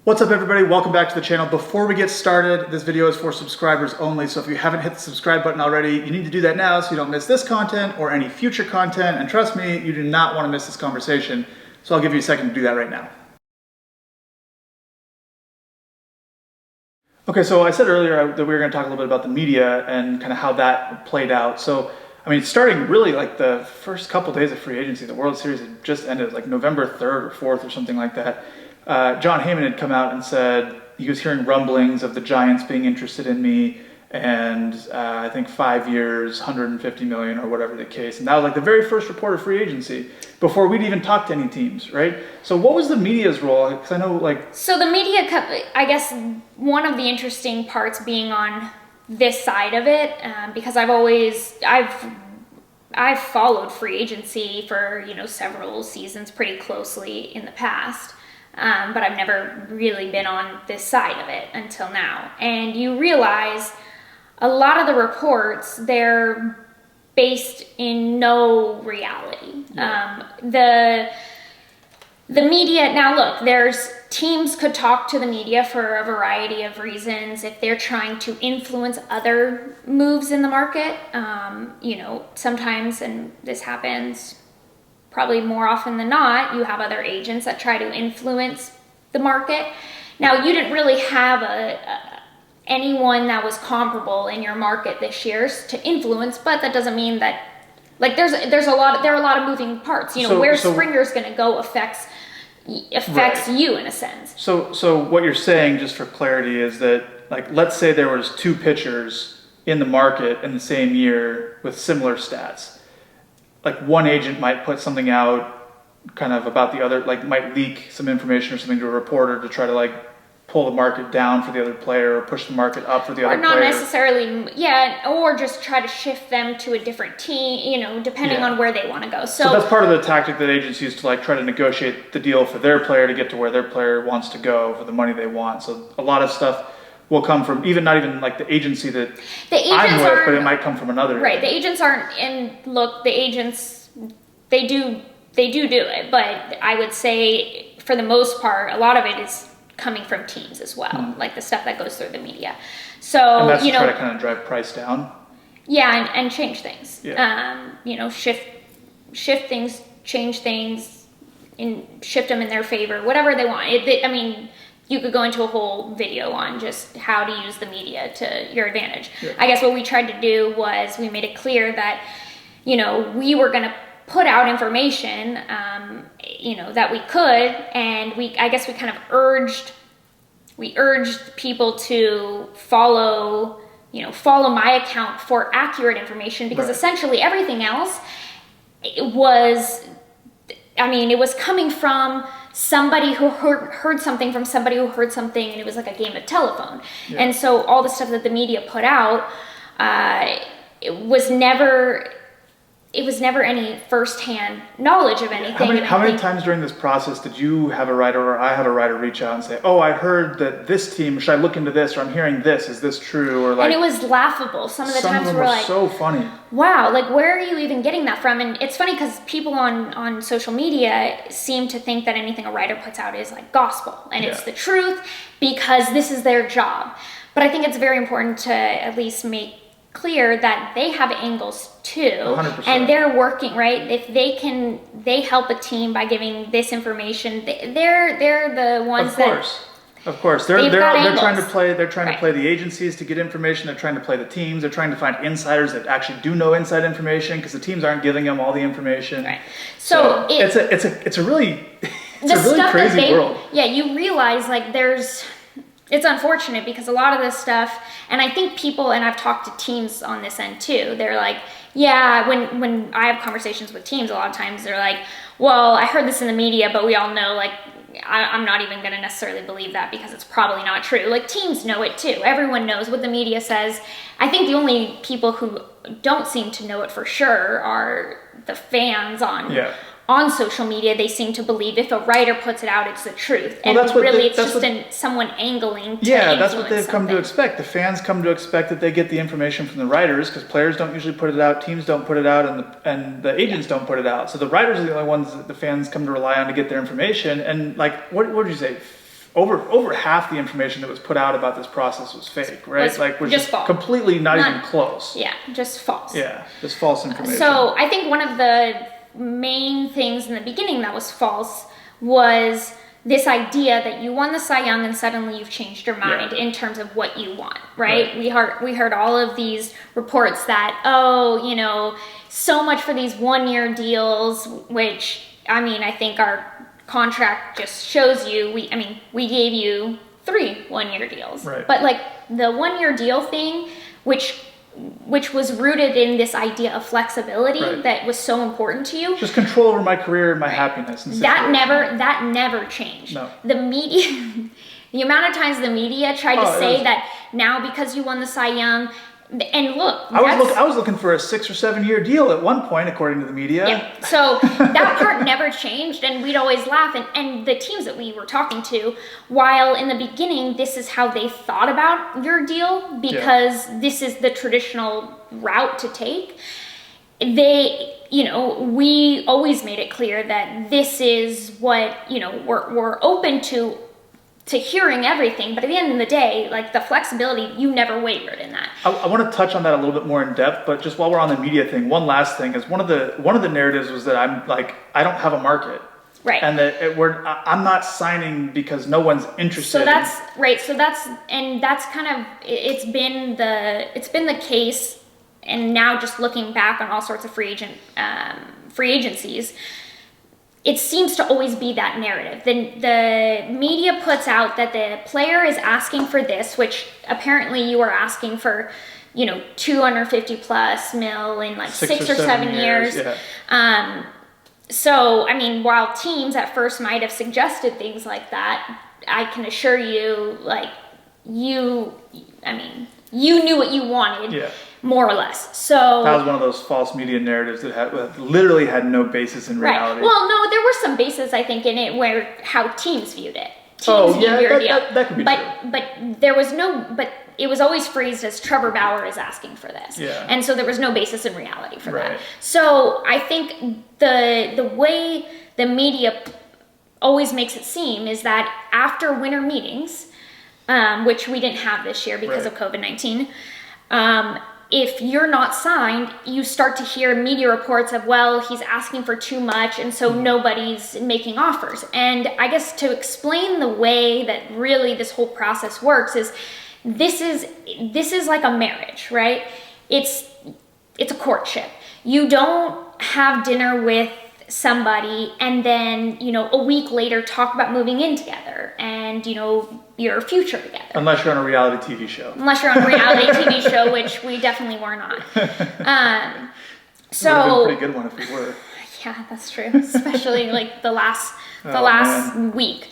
What's up everybody, welcome back to the channel. Before we get started, this video is for subscribers only, so if you haven't hit the subscribe button already, you need to do that now so you don't miss this content or any future content, and trust me, you do not want to miss this conversation, so I'll give you a second to do that right now. Okay, so I said earlier that we were going to talk a little bit about the media and kind of how that played out. So, I mean, starting really like the first couple days of free agency, the World Series had just ended, like November 3rd or 4th or something like that. John Heyman had come out and said he was hearing rumblings of the Giants being interested in me, and I think 5 years, 150 million or whatever the case. And that was like the very first report of free agency before we'd even talked to any teams, right? So what was the media's role? Because I know like... So the media, I guess one of the interesting parts being on this side of it, because I've followed free agency for, several seasons pretty closely in the past. But I've never really been on this side of it until now. And you realize a lot of the reports, they're based in no reality. Yeah. The media, now look, teams could talk to the media for a variety of reasons if they're trying to influence other moves in the market. Sometimes, and this happens probably more often than not, you have other agents that try to influence the market. Now, you didn't really have anyone that was comparable in your market this year to influence, but that doesn't mean that, like, there are a lot of moving parts. Where Springer's going to go affects right. You in a sense. So what you're saying, just for clarity, is that, like, let's say there was two pitchers in the market in the same year with similar stats. Like one agent might put something out kind of about the other, like might leak some information or something to a reporter to try to like pull the market down for the other player or push the market up for the other player. Or not necessarily, or just try to shift them to a different team, depending on where they want to go. So that's part of the tactic that agents use to like try to negotiate the deal for their player to get to where their player wants to go for the money they want. So a lot of stuff will come from not even like the agency that I'm with, but it might come from another. Right, the agents aren't, and look, the agents, they do it, but I would say for the most part, a lot of it is coming from teams as well, like the stuff that goes through the media. So, and that's to try to kind of drive price down? Yeah, and change things. Yeah. Shift things, change things, and shift them in their favor, whatever they want. You could go into a whole video on just how to use the media to your advantage. Yeah. I guess what we tried to do was we made it clear that, we were going to put out information, that we could, and I guess we kind of urged people to follow my account for accurate information, because essentially everything else, it was coming from somebody who heard something from somebody who heard something, and it was like a game of telephone. Yeah. And so all the stuff that the media put out, it was never any firsthand knowledge of anything. How many times during this process did you have a writer or I have a writer reach out and say, "Oh, I heard that this team, should I look into this, or I'm hearing this, is this true?" Or like, and it was laughable. Some of the times were like, so funny. Wow, like where are you even getting that from? And it's funny because people on social media seem to think that anything a writer puts out is like gospel, and it's the truth because this is their job. But I think it's very important to at least make clear that they have angles too, 100%. And they're working, right? If they help a team by giving this information, they're the ones Of course, they're trying to play. They're trying to play the agencies to get information. They're trying to play the teams. They're trying to find insiders that actually do know inside information, because the teams aren't giving them all the information. Right. So it's a really crazy world. Yeah, you realize like it's unfortunate because a lot of this stuff, and I think people, and I've talked to teams on this end too, they're like, when I have conversations with teams, a lot of times they're like, well, I heard this in the media, but we all know, like, I'm not even going to necessarily believe that because it's probably not true. Like, teams know it too. Everyone knows what the media says. I think the only people who don't seem to know it for sure are the fans on social media. They seem to believe if a writer puts it out, it's the truth. Well, and really, it's just someone angling to that's what they've come to expect. The fans come to expect that they get the information from the writers, because players don't usually put it out, teams don't put it out, and the agents don't put it out. So the writers are the only ones that the fans come to rely on to get their information. And like, what did you say? over half the information that was put out about this process was fake, right? Was just false. Completely not even close. Yeah, just false. Yeah, just false information. So I think one of the main things in the beginning that was false was this idea that you won the Cy Young and suddenly you've changed your mind in terms of what you want, right? We heard all of these reports that, so much for these 1-year deals, which, I think our contract just shows you, we gave you 3 1-year deals. Right. But like the 1-year deal thing, which was rooted in this idea of flexibility that was so important to you. Just control over my career and my happiness. And that never changed. No. The media, the amount of times the media tried to say that now because you won the Cy Young, and look, I was looking for a 6 or 7 year deal at one point, according to the media. Yeah. So that part never changed, and we'd always laugh. And the teams that we were talking to, while in the beginning this is how they thought about your deal because this is the traditional route to take, we always made it clear that this is what we're open to hearing everything, but at the end of the day, like the flexibility, you never wavered in that. I want to touch on that a little bit more in depth, but just while we're on the media thing, one last thing is one of the narratives was that I'm like, I don't have a market, right? And that I'm not signing because no one's interested. So that's right. So that's kind of it's been the case, and now just looking back on all sorts of free agencies. It seems to always be that narrative. The media puts out that the player is asking for this, which apparently you are asking for, 250 plus mil in like 6 or 7 years. Yeah. So, while teams at first might have suggested things like that, I can assure you, like, you knew what you wanted. Yeah. More or less. So that was one of those false media narratives that literally had no basis in reality. Right. Well, no, there were some basis, I think, in it where how teams viewed it. Teams viewed your deal. That could be true. But it was always phrased as Trevor Bauer is asking for this. Yeah. And so there was no basis in reality for that. So I think the way the media always makes it seem is that after winter meetings, which we didn't have this year because of COVID-19, if you're not signed, you start to hear media reports of, well, he's asking for too much, and so nobody's making offers. And I guess to explain the way that really this whole process works is this is like a marriage, right? It's a courtship. You don't have dinner with somebody and then, a week later talk about moving in together and, your future together. Unless you're on a reality TV show. Unless you're on a reality TV show, which we definitely were not. So would have been a pretty good one if we were. Yeah, that's true. Especially like the last week.